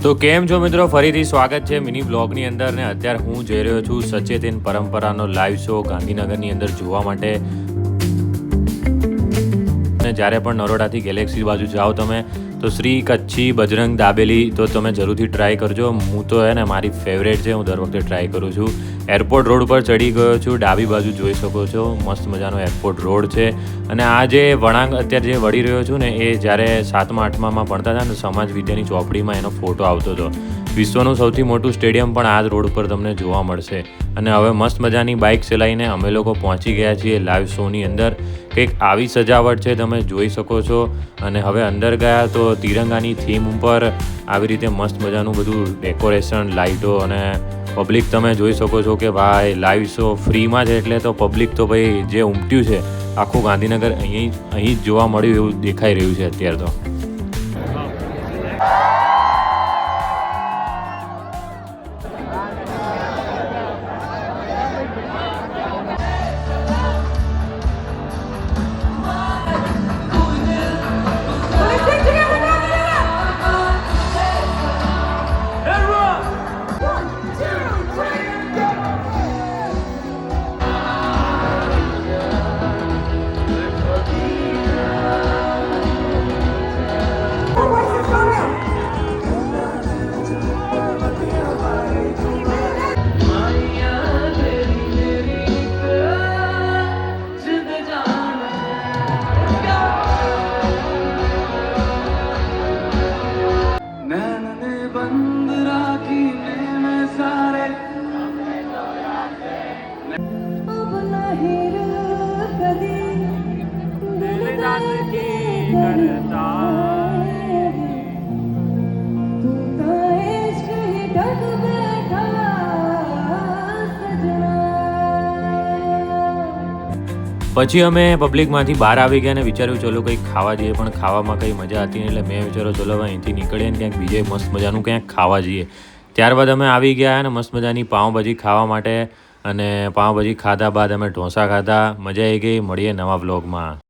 તો કેમ છો મિત્રો, ફરીથી સ્વાગત છે મિની બ્લોગની અંદર. ને અત્યારે હું જઈ રહ્યો છું સચેતન પરંપરાનો લાઈવ શો ગાંધીનગરની અંદર જોવા માટે. અને જ્યારે પણ નરોડાથી ગેલેક્સી બાજુ જાઓ તમે તો શ્રી કચ્છી બજરંગ દાબેલી તો તમે જરૂરથી ટ્રાય કરજો. હું તો ને મારી ફેવરેટ છે, હું દર વખતે ટ્રાય કરું છું. એરપોર્ટ રોડ પર ચડી ગયો છું, ડાબી બાજુ જોઈ શકો છો મસ્ત મજાનો એરપોર્ટ રોડ છે. અને આ જે વળાંક અત્યારે જે વળી રહ્યો છું ને એ જ્યારે 7મા 8મામાં ભણતા હતા ને સમાજ વિદ્યાની ચોપડીમાં એનો ફોટો આવતો હતો. વિશ્વનું સૌથી મોટું સ્ટેડિયમ પણ આ જ રોડ પર તમને જોવા મળશે. અને હવે મસ્ત મજાની બાઇક ચલાવીને અમે લોકો પહોંચી ગયા છીએ લાઈવ શોની અંદર. કંઈક આવી સજાવટ છે, તમે જોઈ શકો છો. અને હવે અંદર ગયા તો તિરંગાની થીમ ઉપર આવી રીતે મસ્ત મજાનું બધું ડેકોરેશન, લાઇટો અને પબ્લિક તમે જોઈ શકો છો કે ભાઈ લાઈવ શો ફ્રીમાં છે એટલે તો પબ્લિક તો ભાઈ જે ઉમટ્યું છે આખું ગાંધીનગર અહીં જ જોવા મળ્યું એવું દેખાઈ રહ્યું છે અત્યારે તો. પછી અમે પબ્લિકમાંથી બહાર આવી ગયા અને વિચાર્યું ચલો કંઈક ખાવા જઈએ, પણ ખાવામાં કંઈ મજા હતી નહીં. એટલે મેં વિચાર્યું ચલો હવે અહીંથી નીકળીએ ને ક્યાંક બીજે મસ્ત મજાનું ક્યાંક ખાવા જઈએ. ત્યારબાદ અમે આવી ગયા અને મસ્ત મજાની પાઉંભાજી ખાવા માટે. અને પાઉંભાજી ખાધા બાદ અમે ઢોસા ખાધા. મજા આવી ગઈ. મળીએ નવા બ્લોગમાં.